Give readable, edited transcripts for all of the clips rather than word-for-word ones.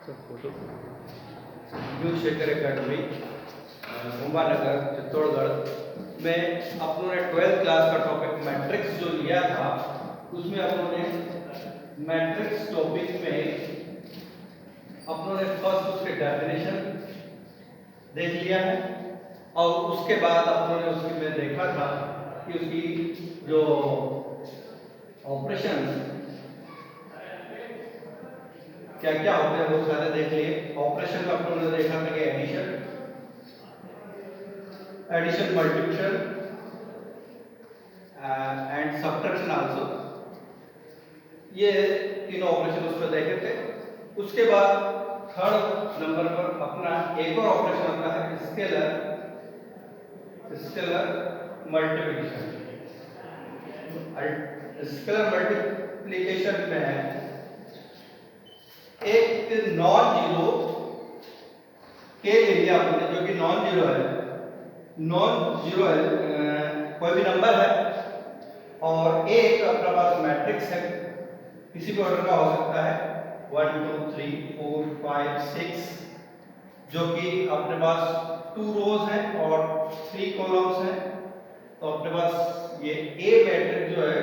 Photo new Shekhar academy Kumbhanagar Chittorgarh में अपनों ने 12th क्लास का टॉपिक मैट्रिक्स जो लिया था उसमें अपनों ने मैट्रिक्स टॉपिक में अपनों ने फर्स्ट उसके डेफिनेशन देख लिया है और उसके बाद अपनों ने उसकी में देखा था कि उसकी जो ऑपरेशन क्या क्या होते हैं वो सारे देख लिए। ऑपरेशन में अपनों ने देखा था कि addition multiplication and subtraction also, ये तीनों ऑपरेशन उसमें देखे थे। उसके बाद थर्ड नंबर पर अपना एक और ऑपरेशन होता है स्केलर मल्टीप्लिकेशन। स्केलर मल्टीप्लिकेशन में एक नॉन जीरो के ले लिया आपने, जो कि नॉन जीरो है, कोई भी नंबर है और एक अपने पास मैट्रिक्स है, किसी भी ऑर्डर का हो सकता है 1 2 3 4 5 6, जो कि अपने पास 2 रोज हैं और 3 कॉलम्स हैं। तो अपने पास ये ए मैट्रिक्स जो है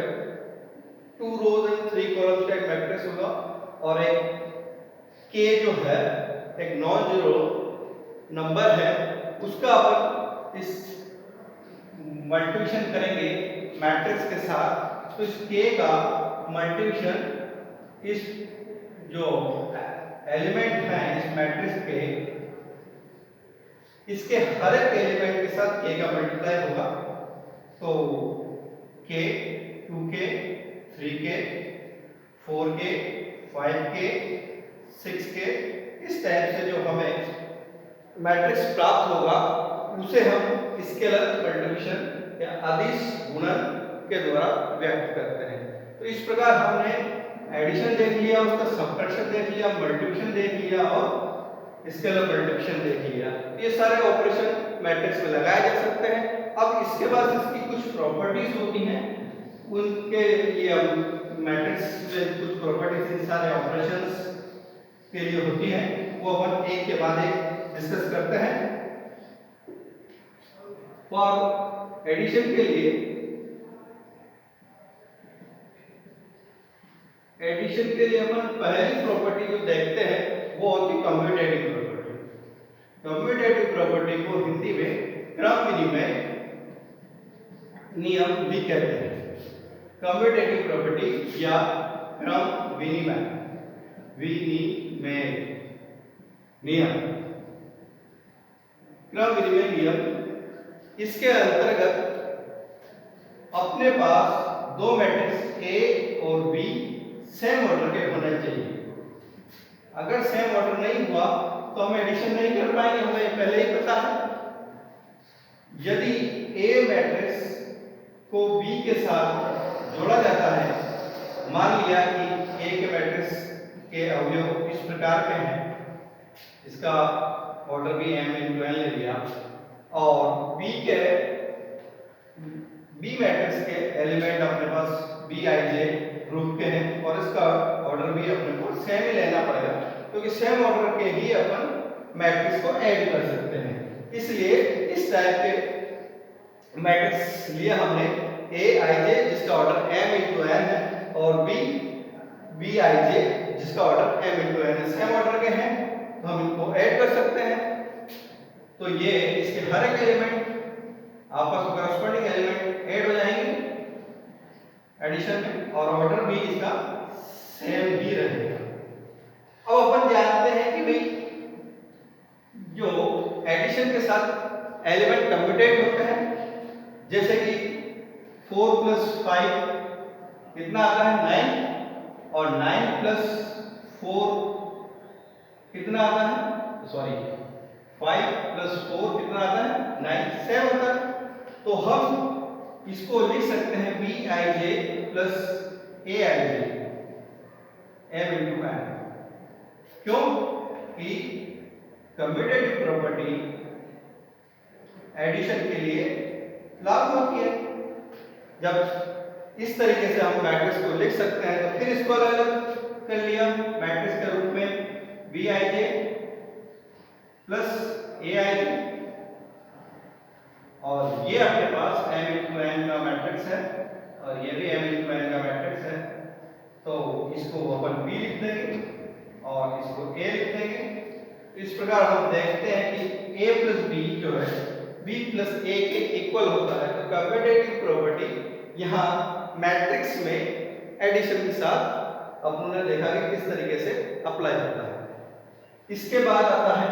2 रोज एंड 3 कॉलम्स का एक मैट्रिक्स होगा और एक के जो है एक नॉन जीरो नंबर है, उसका अपन इस मल्टीप्लिकेशन करेंगे मैट्रिक्स के साथ। तो इस के का मल्टीप्लिकेशन इस जो एलिमेंट है इस मैट्रिक्स के, इसके हर एक एलिमेंट के साथ के का मल्टीप्लाई होगा। तो के 2k 3k 4k 5k 6k, इस टाइप से जो हमें मैट्रिक्स प्राप्त होगा उसे हम स्केलर मल्टीप्लिकेशन या अदिश गुणन के द्वारा व्यक्त करते हैं। तो इस प्रकार हमने एडिशन देख लिया, उसका सब्ट्रैक्शन देख लिया, मल्टीप्लिकेशन देख लिया और स्केलर मल्टीप्लिकेशन देख लिया। ये सारे ऑपरेशन मैट्रिक्स में लगाए जा सकते हैं। अब इसके बाद इसकी कुछ प्रॉपर्टीज होती हैं, उनके लिए हम मैट्रिक्स में कुछ प्रॉपर्टीज सारे ऑपरेशंस के लिए होती हैं, वो अपन एक के बाद एक डिस्कस करते हैं। फॉर एडिशन के लिए अपन पहली प्रॉपर्टी जो देखते हैं वो होती है कम्यूटेटिव प्रॉपर्टी। कम्यूटेटिव प्रॉपर्टी को हिंदी में क्रम विनिमय नियम भी कहते हैं। कम्यूटेटिव प्रॉपर्टी या क्रम विनिमय नियम, क्रम विनिमय नियम, इसके अंतर्गत अपने पास दो मैट्रिक्स ए और बी सेम ऑर्डर के होने चाहिए। अगर सेम ऑर्डर नहीं हुआ तो हम एडिशन नहीं कर पाएंगे, हमें पहले ही पता है। यदि ए मैट्रिक्स को बी के साथ जोड़ा जाता है, मान लिया कि ए के मैट्रिक्स के अवयव इस प्रकार के हैं, इसका ऑर्डर भी m × n ले लिया और बी मैट्रिक्स के एलिमेंट अपने पास bij ग्रुप के हैं और इसका ऑर्डर भी अपने को सेम ही लेना पड़ेगा, क्योंकि सेम ऑर्डर के ही अपन मैट्रिक्स को ऐड कर सकते हैं। इसलिए इस टाइप के मैट्रिक्स लिए हमने aij जिसका ऑर्डर m × n है और bij जिसका ऑर्डर m × n है, सेम ऑर्डर के हैं तो हम इनको ऐड कर सकते हैं। तो ये इसके हर एक एलिमेंट आपस में कॉरस्पॉन्डिंग एलिमेंट ऐड हो जाएंगे एडिशन में और ऑर्डर भी इसका सेम ही रहेगा। अब अपन जानते हैं कि भाई जो एडिशन के साथ एलिमेंट कम्यूटेट होते हैं, जैसे कि 4 + 5 कितना आता है 9 और 9 + 4 कितना आता है, सॉरी 5 + 4 कितना आता है 9, 7 आता है। तो हम इसको लिख सकते हैं bij + aij m × n। क्यों कि कम्यूटेटिव प्रॉपर्टी एडिशन के लिए लागू होती है। जब इस तरीके से हम मैट्रिक्स को लिख सकते हैं तो फिर इसको अलग कर लिया मैट्रिक्स के रूप में बी आई जे प्लस ए आई जे, और ये आपके पास m इंटू n का मैट्रिक्स है और ये भी m इंटू n का मैट्रिक्स है। तो इसको अपन b लिख देंगे और इसको a लिख देंगे। इस प्रकार हम देखते हैं कि a प्लस b जो है b प्लस a के इक्वल होता है। तो कम्यूटेटिव प्रॉपर्टी यहाँ मैट्रिक्स में एडिशन के साथ अपन ने देखा कि किस तरीके से अप्लाई होता है। इसके बाद आता है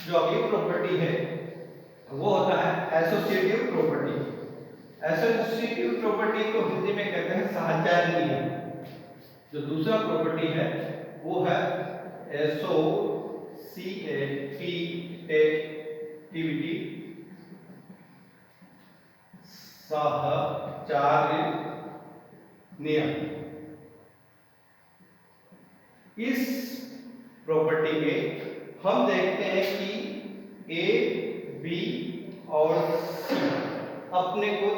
जो अगली प्रॉपर्टी है, वो होता है एसोसिएटिव प्रॉपर्टी। एसोसिएटिव प्रॉपर्टी को हिंदी में कहते हैं साहचर्य नियम। जो दूसरा प्रॉपर्टी है वो है एसोसिएटिविटी, साहचर्य नियम। इस प्रॉपर्टी में हम देखते हैं कि ए, बी और सी अपने को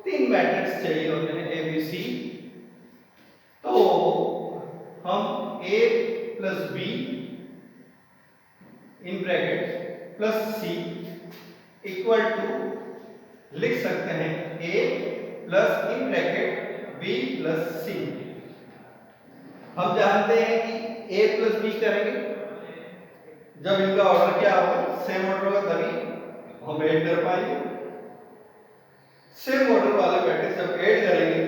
तीन मैट्रिक्स चाहिए होते हैं ए बी सी। तो हम A plus B in bracket plus C equal to लिख सकते हैं A plus in bracket B plus C. हम जानते हैं कि ए प्लस बी करेंगे जब इनका ऑर्डर क्या होगा, सेम ऑर्डर होगा, तभी हम ऐड कर पाएंगे। सेम ऑर्डर वाले मैट्रिक्स जब ऐड करेंगे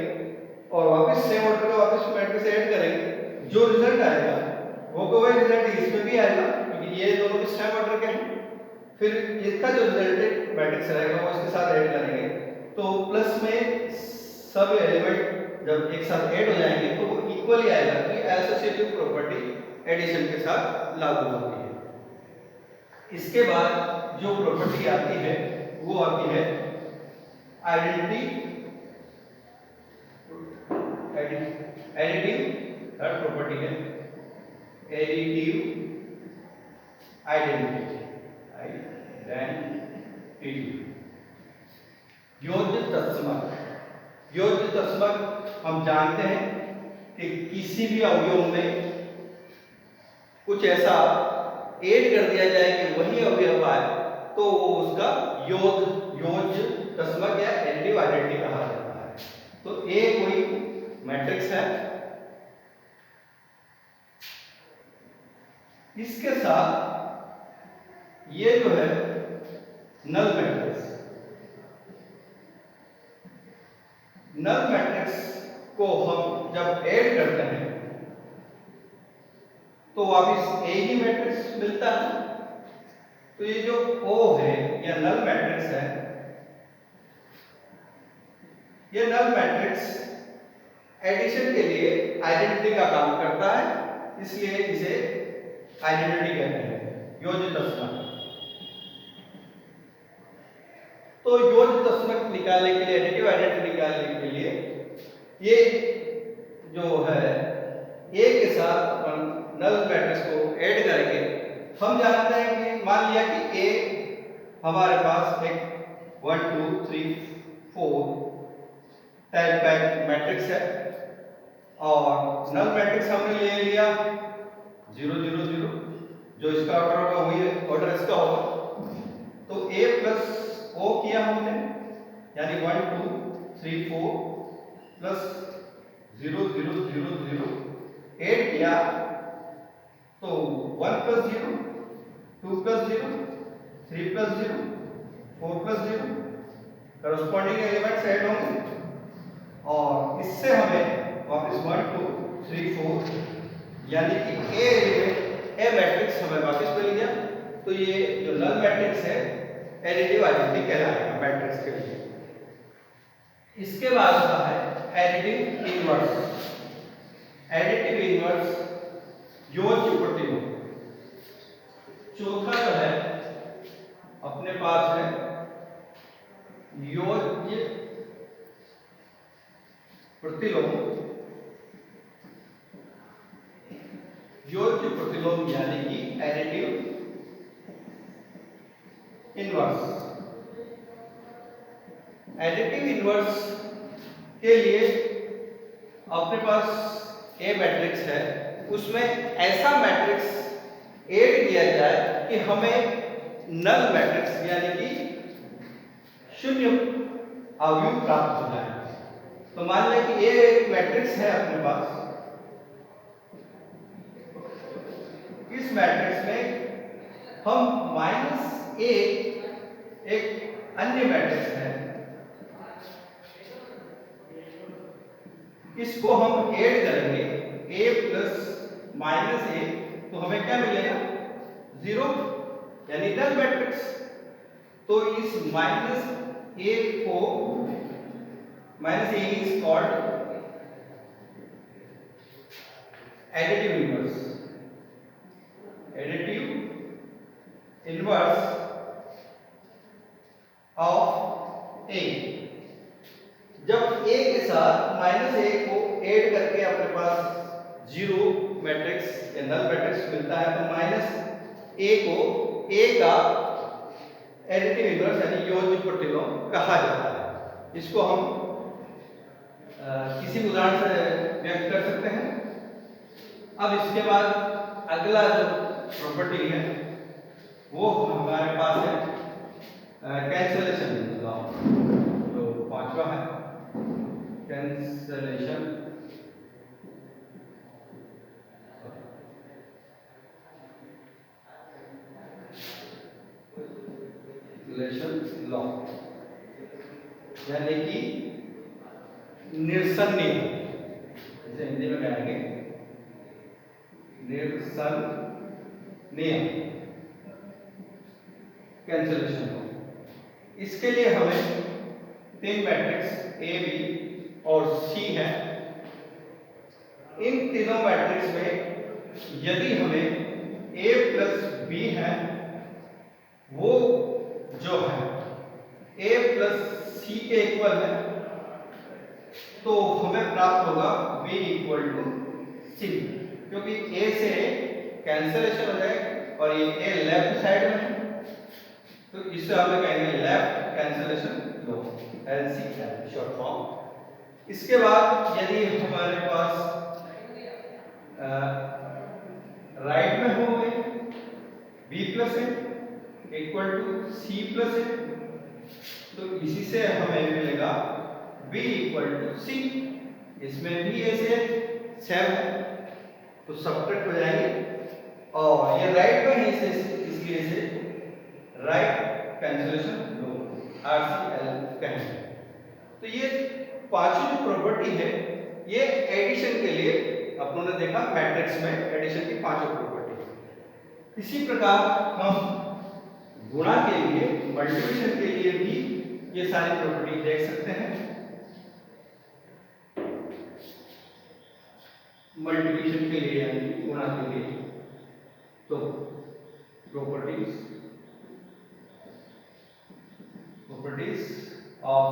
और वापस सेम ऑर्डर का वापस मैट्रिक्स ऐड करेंगे, जो रिजल्ट आएगा वो वही रिजल्ट इसमें भी आएगा क्योंकि ये दोनों भी सेम ऑर्डर के हैं। फिर इसका जो रिजल्टेड मैट्रिक्स रहेगा वो इसके साथ ऐड करेंगे, तो प्लस में सब एलिमेंट जब एक साथ ऐड हो जाएंगे तो वो इक्वली आएगा कि एसोसिएटिव प्रॉपर्टी एडिशन के साथ लागू होती है। इसके बाद जो प्रॉपर्टी आती है वो आती है एडिटिव थर्ड प्रॉपर्टी है एडिटिव आइडेंटिटी। योज्य तत्समक। योज्य तत्समक हम जानते हैं कि किसी भी अवयव में कुछ ऐसा ऐड कर दिया जाए कि वही अवयव आए तो वो उसका योज्य तत्समक या एडिटिव आइडेंटिटी कहा जाता है। तो ए कोई मैट्रिक्स है, इसके साथ ये जो है नल मैट्रिक्स, नल मैट्रिक्स को हम जब ऐड करते हैं तो वापिस ए ही मैट्रिक्स मिलता है। तो ये जो O है या नल मैट्रिक्स है, ये नल मैट्रिक्स एडिशन के लिए आइडेंटिटी का काम करता है, इसलिए इसे आइडेंटिटी कहते हैं, योज्य तत्समक। तो योज्य तत्समक निकालने के लिए, एडिटिव आइडेंटिटी निकालने के लिए ये जो है ए के साथ अपन नल मैट्रिक्स को ऐड करेंगे। हम जानते हैं कि मान लिया कि ए हमारे पास एक 1 2 3 4 टाइप का मैट्रिक्स है और नल मैट्रिक्स हमने ले लिया 0 0 0, जो इसका ऑर्डर होगा वही ऑर्डर इसका होगा। तो ए प्लस ओ किया हमने, यानी 1 2 3 4 प्लस 0 0 0 0 ऐड किया तो 1 plus 0 2 plus 0 3 plus 0 4 plus 0 corresponding elements add होंगे और इससे हमें वापस 1 2 3 4 यानी कि ए मैट्रिक्स हमें वापस मिल गया। तो ये जो नल मैट्रिक्स है एडिटिव आइडेंटिटी कहलाएगा मैट्रिक्स के लिए। इसके बाद आता है एडिटिव इनवर्स। एडिटिव इनवर्स योज्य प्रतिलोम। चौथा जो है अपने पास है योज्य प्रतिलोम। योज्य प्रतिलोम यानी कि एडिटिव इनवर्स। एडिटिव इनवर्स के लिए अपने पास ए मैट्रिक्स है, उसमें ऐसा मैट्रिक्स कि हमें नल मैट्रिक्स यानी कि शून्य अवयव प्राप्त हो जाए। तो मान लें कि ये एक मैट्रिक्स है अपने पास, इस मैट्रिक्स में हम माइनस ए एक अन्य मैट्रिक्स है, इसको हम ऐड करेंगे a प्लस माइनस ए, तो हमें क्या मिलेगा 0 यानी नल मैट्रिक्स। तो इस माइनस ए को minus A is called additive inverse, additive inverse of A. जब a के साथ माइनस ए को ऐड करके अपने पास 0 मैट्रिक्स या नल मैट्रिक्स मिलता है, तो माइनस ए को a का एडिटिव इनवर्स यानी योज्य प्रतिलोम कहा जाता है। इसको हम किसी उदाहरण से व्यक्त कर सकते हैं। अब इसके बाद अगला जो प्रॉपर्टी है वो हमारे पास है कैंसलेशन लॉ, जो पांचवा है कैंसलेशन लॉ यानी कि निरसन नियम, इसे हिंदी में कहेंगे निरसन नियम, कैंसलेशन लॉ। इसके लिए हमें 3 मैट्रिक्स ए बी और सी है। इन तीनों मैट्रिक्स में यदि हमें ए प्लस बी है, वो जो है ए प्लस सी के इक्वल है, तो हमें प्राप्त होगा b इक्वल टू सी, क्योंकि a से कैंसलेशन हो जाएगा और ये a लेफ्ट साइड में है, तो इससे हमें कहेंगे left cancellation law, LCL short form. इसके बाद यदि हमारे पास राइट में हो गए b प्लस है इक्वल टू सी प्लस है, तो इसी से हमें मिलेगा b इक्वल टू सी। इसमें भी ऐसे सेम है तो सब्ट्रैक्ट हो जाएंगे और ये राइट में है, इसलिए इसे राइट कैंसलेशन लो RCL कहेंगे। तो ये पांचों जो प्रॉपर्टी है ये एडिशन के लिए अपनों ने देखा, मैट्रिक्स में एडिशन की पांचों प्रॉपर्टी। इसी प्रकार हम गुणा के लिए, मल्टीप्लिकेशन के लिए भी ये सारी प्रॉपर्टी देख सकते हैं। मल्टीप्लिकेशन के लिए यानी गुणा के लिए, तो प्रॉपर्टीज ऑफ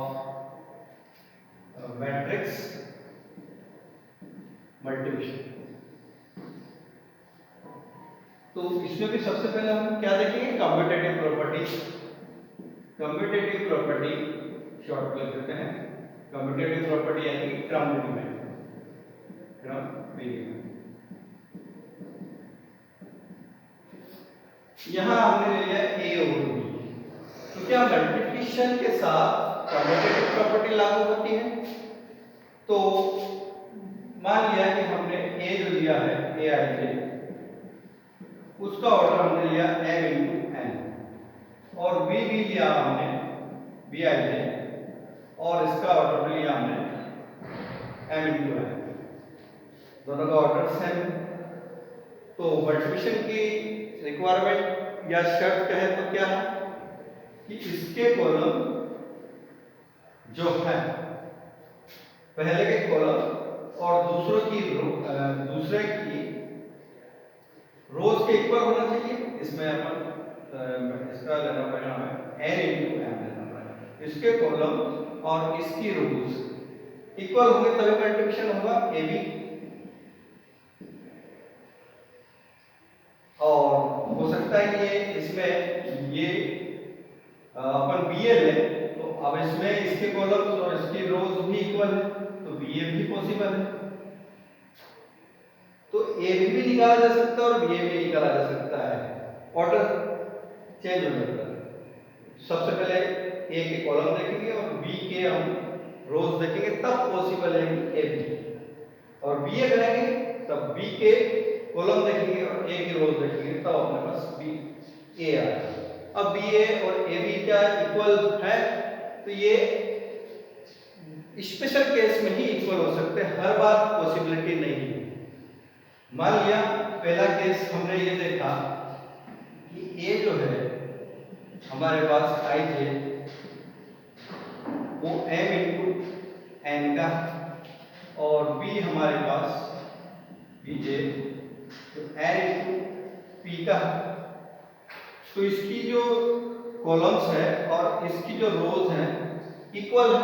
मैट्रिक्स मल्टीप्लिकेशन। तो इसमें भी सबसे पहले हम क्या देखेंगे, commutative properties. Commutative property short में कहते हैं, कम्यूटेटिव प्रॉपर्टी यानी क्रम विनिमय, क्रम विनिमय। यहां हमने ले लिया a और b, तो क्या मल्टीप्लिकेशन के साथ कम्यूटेटिव प्रॉपर्टी लागू होती है? तो मान लिया कि हमने a जो लिया है aij, उसका ऑर्डर हमने लिया m इंटू n, और b भी लिया हमने bij, और इसका ऑर्डर लिया हमने m इंटू n, दोनों का ऑर्डर सेम। तो मल्टीप्लिकेशन की रिक्वायरमेंट या शर्त कहे तो क्या है कि इसके कॉलम जो है पहले के कॉलम और दूसरे की रोज के इक्वल होना चाहिए। इसमें अपन इसका लेना पड़ेगा हमें n इंटू m लेना पड़ेगा। इसके कॉलम और इसकी रोज इक्वल होंगे तभी मल्टीप्लिकेशन होगा ए बी। और हो सकता है कि इसमें ये अपन bl ले, तो अब इसमें इसके कॉलम्स और इसकी रोज भी इक्वल है, तो bm भी पॉसिबल है। तो ab भी निकाला जा सकता है और ba भी निकाला जा सकता है, ऑर्डर चेंज हो जाता है। सबसे पहले ए के कॉलम देखेंगे और बी के हम रोज देखेंगे, तब पॉसिबल है कि ए बी, और बी ए करेंगे तब बी के कॉलम देखेंगे और ए के रोज देखेंगे, तब अपने पास बी ए आएगा। अब बी ए और ए बी क्या इक्वल है, तो ये स्पेशल केस में ही इक्वल हो सकते हैं, हर बार पॉसिबिलिटी नहीं है। मान लिया पहला केस हमने ये देखा कि ए जो है हमारे पास आई जे वो m इंटू एन का, और b हमारे पास बी जे तो n इंटू पी का। तो इसकी जो कॉलम्स है और इसकी जो रोज है इक्वल है,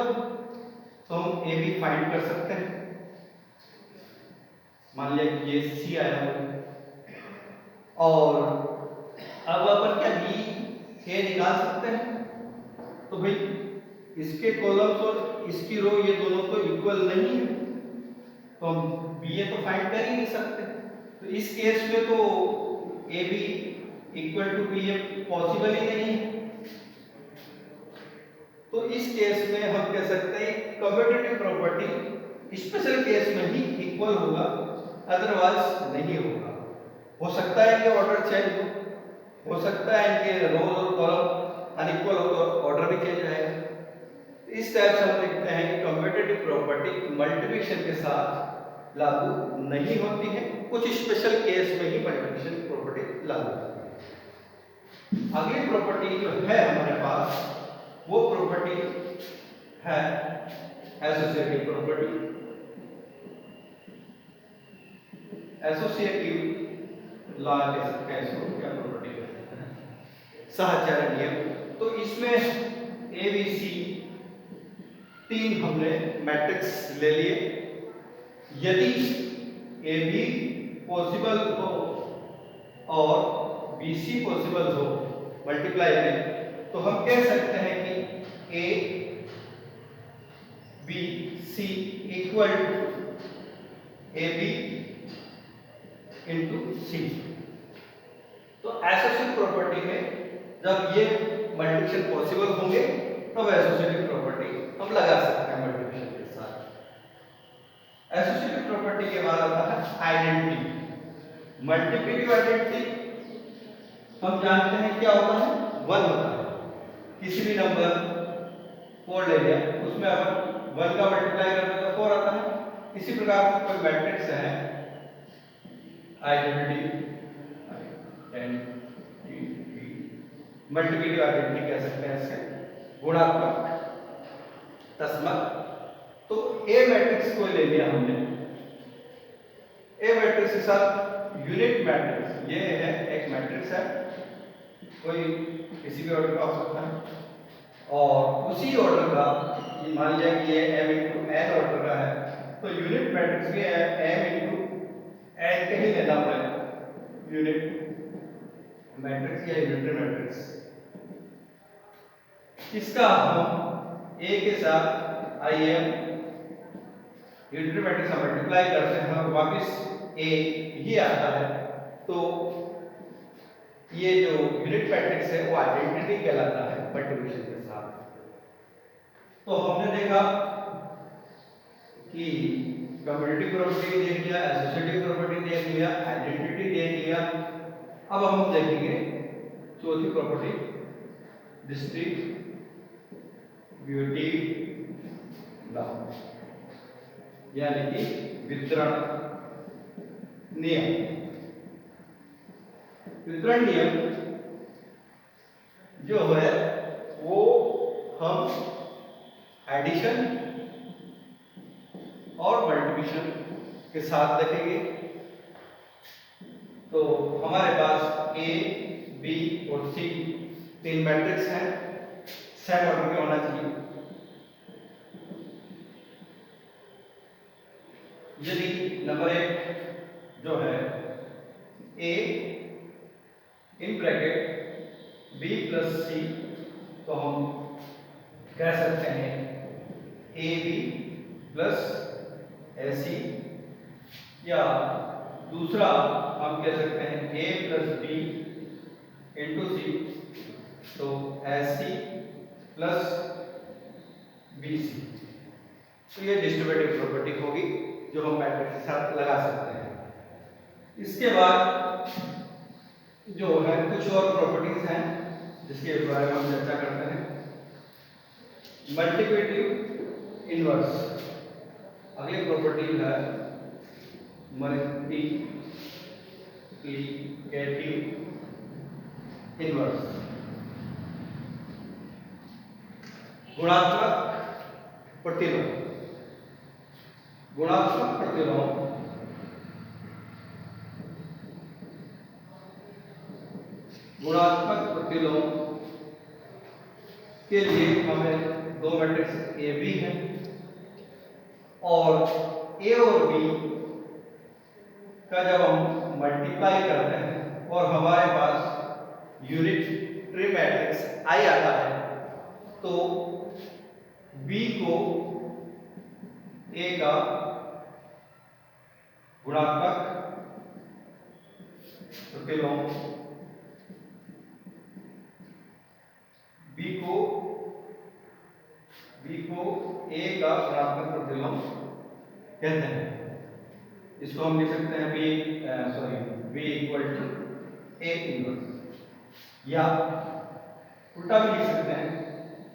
तो हम ए बी फाइंड कर सकते हैं। मान लिया कि ये सी आया और अब अपन क्या बी ए निकाल सकते हैं। तो भाई इसके कॉलम्स और इसकी रो ये दोनों तो इक्वल नहीं है, तो हम बी ए तो फाइंड कर ही नहीं सकते। तो इस केस में तो A B equal to B A possible ही नहीं है। तो इस केस में हम कह सकते हैं कम्यूटेटिव प्रॉपर्टी स्पेशल केस में ही इक्वल होगा, अदरवाइज नहीं होगा। हो सकता है कि ऑर्डर चेंज हो सकता है इनके रोज और कॉलम अनइक्वल हो तो ऑर्डर भी चेंज आएगा। इस टाइप से हम देखते हैं कि कम्यूटेटिव प्रॉपर्टी मल्टीप्लिकेशन के साथ लागू नहीं होती है, कुछ स्पेशल केस में ही मल्टीप्लिकेशन प्रॉपर्टी लागू होती है। अगली प्रॉपर्टी जो है हमारे पास वो प्रॉपर्टी है एसोसिएटिव प्रॉपर्टी। एसोसिएटिव लॉ कह सकते हैं इसको, क्या प्रॉपर्टी है, सहचारण नियम। तो इसमें ए बी सी तीन हमने मैट्रिक्स ले लिए। यदि ए बी पॉसिबल हो और बी सी पॉसिबल हो मल्टीप्लाई में, तो हम कह सकते हैं कि A B C equal to A B into C. तो एसोसिएटिव प्रॉपर्टी में जब ये मल्टीप्लिकेशन पॉसिबल होंगे तब एसोसिएटिव प्रॉपर्टी हम लगा सकते हैं मल्टीप्लिकेशन के साथ। एसोसिएटिव प्रॉपर्टी के बाद आता है आइडेंटिटी। मल्टीप्लिकेटिव आइडेंटिटी हम जानते हैं क्या होता है, 1 होता है। किसी भी नंबर 4 ले लिया, उसमें अपन 1 का मल्टीप्लाई करते तो 4 आता है। इसी प्रकार से कोई मैट्रिक्स है आइडेंटिटी मल्टीप्लिकेटिव आइडेंटिटी कह सकते हैं इसे, गुणात्मक तस्मत। तो ए मैट्रिक्स को ले लिया हमने, ए मैट्रिक्स के साथ यूनिट मैट्रिक्स, ये है एक मैट्रिक्स है, कोई किसी भी ऑर्डर का हो सकता है, और उसी ऑर्डर का मान लिया कि ये m इंटू एन ऑर्डर का है, तो यूनिट मैट्रिक्स भी m इंटू एन का ही लेना पड़ेगा, यूनिट मैट्रिक्स या यूनिटरी मैट्रिक्स। इसका हम a के साथ आई एम यूनिटरी मैट्रिक्स हम मल्टीप्लाई करते हैं, वापस a ही आता है। तो ये जो यूनिट मैट्रिक्स है वो आइडेंटिटी कहलाता है मल्टीप्लिकेशन के साथ। तो हमने देखा कि कम्यूटेटिव प्रॉपर्टी देख लिया, एसोसिएटिव प्रॉपर्टी देख लिया, आइडेंटिटी देख लिया। अब हम देखेंगे चौथी प्रॉपर्टी, डिस्ट्रीब्यूटिव लॉ, यानी कि वितरण नियम। वितरण नियम जो है वो हम एडिशन और मल्टीप्लिकेशन के साथ देखेंगे। तो हमारे पास ए बी और सी तीन मैट्रिक्स हैं, सेम ऑर्डर में होना चाहिए। यदि नंबर 1 जो है ए इन ब्रैकेट बी प्लस सी, तो हम कह सकते हैं ए बी प्लस ए सी, या दूसरा हम कह सकते हैं A plus B into C, तो as C plus B C. तो ये डिस्ट्रीब्यूटिव प्रॉपर्टी होगी जो हम मैट्रिक्स के साथ लगा सकते हैं। इसके बाद जो है कुछ और प्रॉपर्टीज हैं जिसके बारे में हम चर्चा करते हैं। मल्टीप्लिकेटिव इनवर्स, अगली प्रॉपर्टी है मल्टीप्लिकेटिव इनवर्स। गुणात्मक प्रतिलोम, गुणात्मक प्रतिलोम गुणात्मक प्रतिलोम के लिए हमें दो मैट्रिक्स ए बी है और ए और बी का जब हम मल्टीप्लाई करते हैं और हमारे पास यूनिटरी मैट्रिक्स आई आता है तो बी को ए का गुणात्मक प्रतिलोम, बी को ए का गुणात्मक प्रतिलोम कहते हैं। इसको हम लिख सकते हैं B equal to A inverse, या उल्टा भी लिख सकते हैं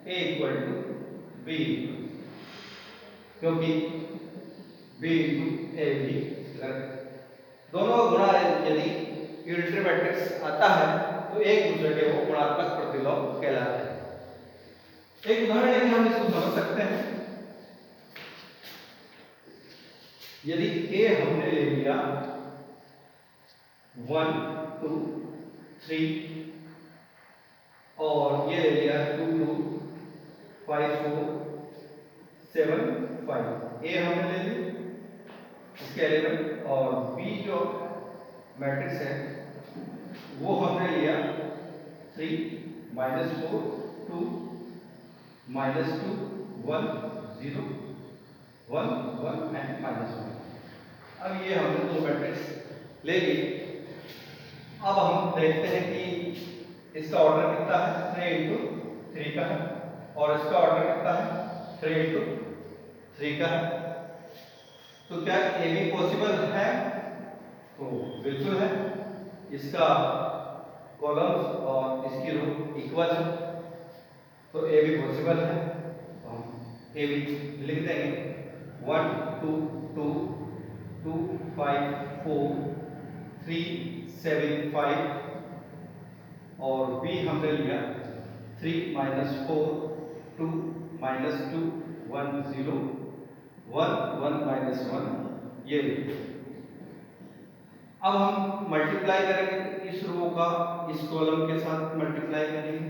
A equal to B inverse, क्योंकि बी इंटू ए बी दोनों गुणा यदि यूनिटरी मैट्रिक्स आता है तो एक दूसरे के वो गुणात्मक प्रतिलोम कहलाते हैं। एक उदाहरण लेके हम इसको समझ सकते हैं। यदि ए हमने ले लिया 1 2 3 और ये ले लिया 2 2 5 4 7 5, ए हमने ले लिया इसके एलिमेंट, और बी जो मैट्रिक्स है वो हमने लिया 3 -4 2 -2 1 0 1 1 एंड -1। अब ये हमने दो मैट्रिक्स ले ली। अब हम देखते हैं कि इसका ऑर्डर कितना है, 3 इंटू 3 का है, और इसका ऑर्डर कितना है, 3 इंटू 3 का है। तो क्या ए बी पॉसिबल है? तो बिल्कुल है। इसका कॉलम्स और इसकी रो इक्वल है, तो ए बी पॉसिबल है। तो हम ए बी लिख देंगे 1 2 2 2 5 4 3 7 5, और बी हमने लिया 3 -4 2 -2 1 0 1 1 -1, ये। अब हम मल्टीप्लाई करेंगे इस रो का इस कॉलम के साथ मल्टीप्लाई करेंगे,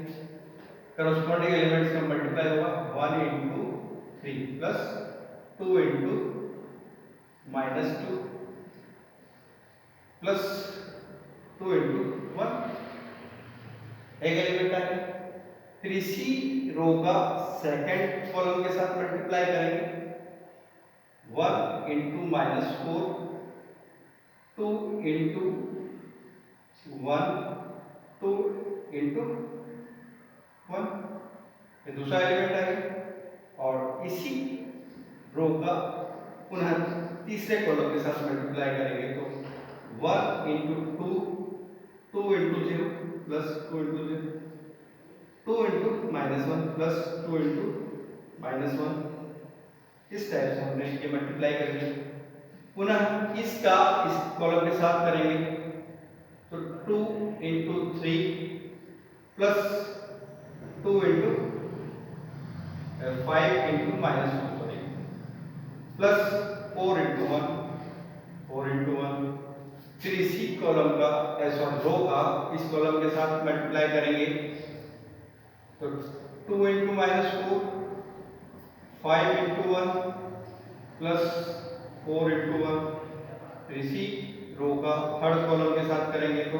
करस्पॉन्डिंग एलिमेंट्स का मल्टीप्लाई होगा 1 into 3 plus 2 into -2 plus 2 into 1, एक एलिमेंट आ गया। फिर इसी रो का सेकंड कॉलम के साथ मल्टीप्लाई करेंगे 1 इंटू -4 2 इंटू 1 2 इंटू 1, ये दूसरा एलिमेंट आ गया। और इसी रो का पुनः तीसरे कॉलम के साथ मल्टीप्लाई करेंगे तो 1 into 2 2 into 0 plus 2 into 0 2 into -1 plus 2 into -1, इस टाइप से हमने ये मल्टीप्लाई करेंगे। पुनः इसका इस कॉलम के साथ करेंगे तो 2 into 3 plus 2 into 5 into -1 plus 4 into 1 4 into 1। फिर इसी कॉलम का रो का इस कॉलम के साथ मल्टीप्लाई करेंगे तो 2 इंटू -4 5 इंटू 1 प्लस 4 इंटू 1। फिर इसी रो का थर्ड कॉलम के साथ करेंगे तो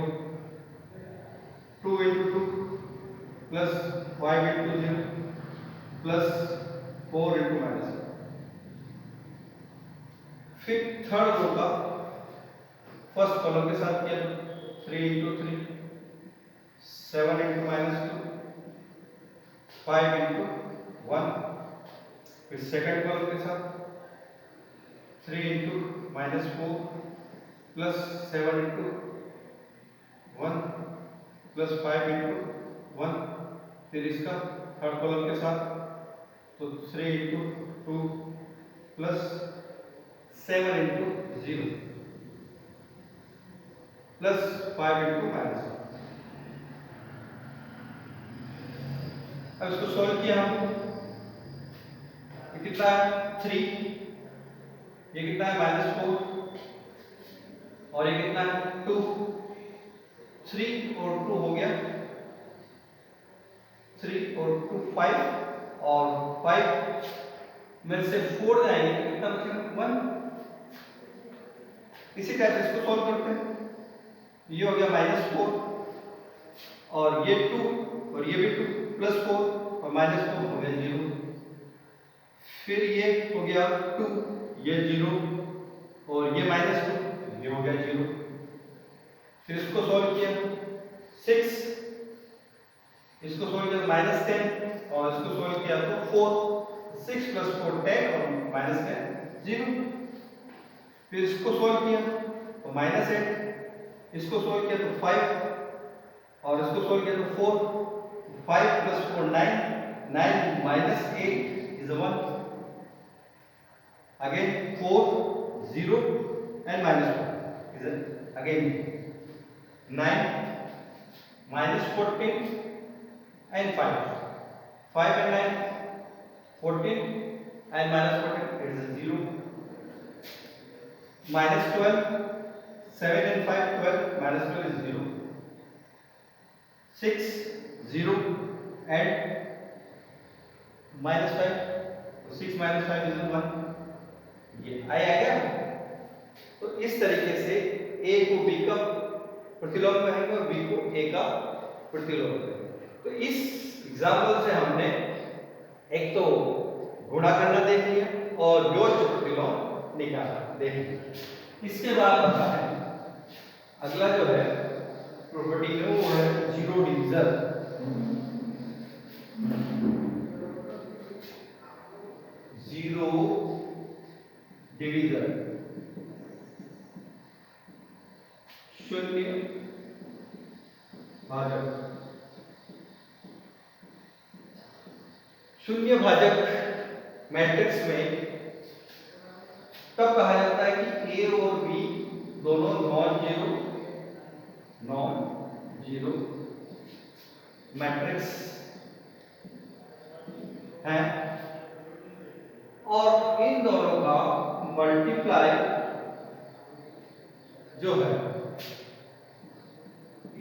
2 into 2 plus 5 into 0 plus 4 into -1। फिर थर्ड रो का फर्स्ट कॉलम के साथ किया 3 इंटू 3 7 इंटू -2, 5 इंटू 1, फिर सेकंड कॉलम के साथ 3 into -4 plus 7 into 1 plus 5 into 1, फिर इसका थर्ड कॉलम के साथ तो 3 into 2 plus 7 into 0 plus 5 into -1। अब इसको सॉल्व किया हम, ये कितना है 3, ये कितना है -4 और ये कितना है 2, 3 और 2 हो गया 3 और 2 5 और 5 में से 4 जाएंगे तो कितना बचेगा 1। इसी टाइप से इसको सॉल्व करते हैं, ये हो गया -4 और ये 2 और ये भी 2 प्लस 4 और -4 हो गया 0, फिर ये हो गया 2, ये 0 और ये -2, ये हो गया 0, फिर इसको सॉल्व किया 6, इसको सॉल्व किया -10 और इसको सॉल्व किया तो 4, 6 प्लस 4 10 और -10 0, फिर इसको सॉल्व किया तो -8, इसको सॉल्व किया तो 5 और इसको सॉल्व किया तो 4, 5 plus 4 9, 9 minus 8 is 1, again 4 0 and -1 is again 9 minus 14 and 5, 5 and 9 14 and -14 is 0, -12 7 and 5 12, -12 is 0, 6 0 and -5, तो 6 - 5 is 1, ये आ गया। तो इस तरीके से a को b का प्रतिलोम कहेंगे और b को a का प्रतिलोम कहेंगे। तो इस एग्जाम्पल से हमने एक तो गुणा करना देख लिया और योज्य प्रतिलोम निकालना देख लिया। इसके बाद आता है अगला जो है प्रॉपर्टी में, वो है जीरो डिवीजन। जीरो डिवीजन, शून्य भाजक। शून्य भाजक मैट्रिक्स में तब कहा जाता है कि ए और बी दोनों नॉन जीरो मैट्रिक्स हैं और इन दोनों का मल्टीप्लाई जो है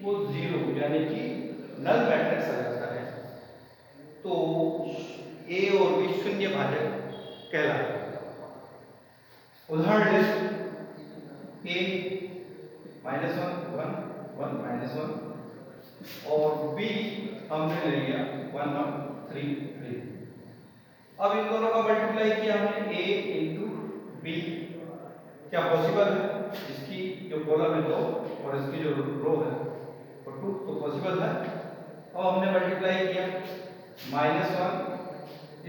वो जीरो यानी कि नल मैट्रिक्स आ जाता है। तो ए और बी शून्य भाजक कहलाता है। उदाहरण लिस्ट ए -1 1 1 -1 और बी हमने ले लिया 1 1 3 3। अब इन दोनों का मल्टीप्लाई किया हमने a इंटू बी, क्या पॉसिबल है? इसकी जो कॉलम है 2 और इसकी जो रो है वो 2, तो पॉसिबल है। अब हमने मल्टीप्लाई किया -1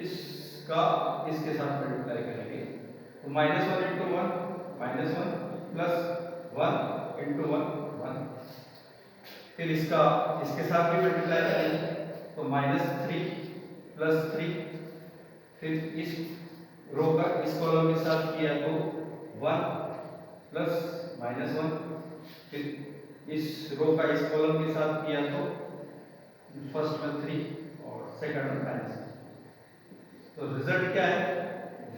इसका इसके साथ मल्टीप्लाई करेंगे तो -1 इंटू 1 -1 प्लस 1 इंटू 1 1, फिर इसका इसके साथ भी मल्टीप्लाई करेंगे तो -3 प्लस 3, फिर इस रो का इस कॉलम के साथ किया तो 1 प्लस -1, फिर इस रो का इस कॉलम के साथ किया तो फर्स्ट में 3 और सेकंड में -, तो रिजल्ट क्या है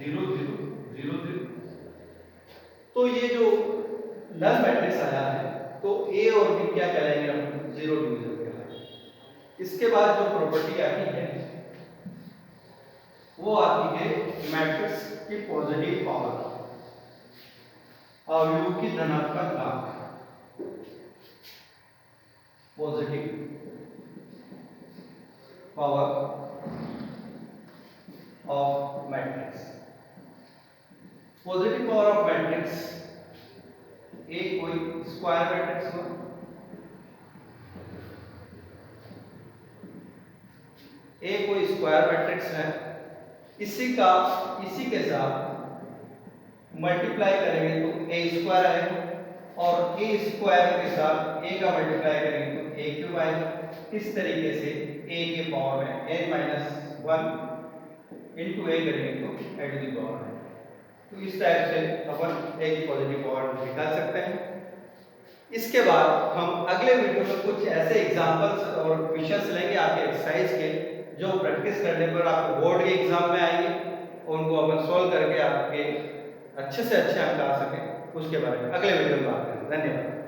0 0 0 0। तो ये जो नल मैट्रिक्स आया है तो ए और बी क्या कहलाएंगे? हम जीरो डिवीजन कहलाएंगे। इसके बाद जो प्रॉपर्टी आती है वो आती है मैट्रिक्स की पॉजिटिव पावर, अवयव की धनात्मक भाग, positive power of matrix. Positive power of matrix एक कोई स्क्वायर मैट्रिक्स हो ए कोई स्क्वायर मैट्रिक्स है, इसी के साथ मल्टीप्लाई करेंगे तो ए स्क्वायर आएगा, और ए स्क्वायर के साथ ए का मल्टीप्लाई करेंगे तो ए क्यूब आएगा। इस तरीके से ए के पावर में n माइनस 1 इंटू ए करेंगे तो ए टू द पावर है। तो इस टाइप से अपन ए की पॉजिटिव पावर निकाल सकते हैं। इसके बाद हम अगले वीडियो में कुछ ऐसे एग्जांपल्स और क्वेश्चंस लेंगे आपके एक्सरसाइज के, जो प्रैक्टिस करने पर आपको बोर्ड के एग्जाम में आएंगे, उनको अपन सॉल्व करके आपके अच्छे से अच्छे अंक आ सके, उसके बारे में अगले वीडियो में बात करेंगे। धन्यवाद।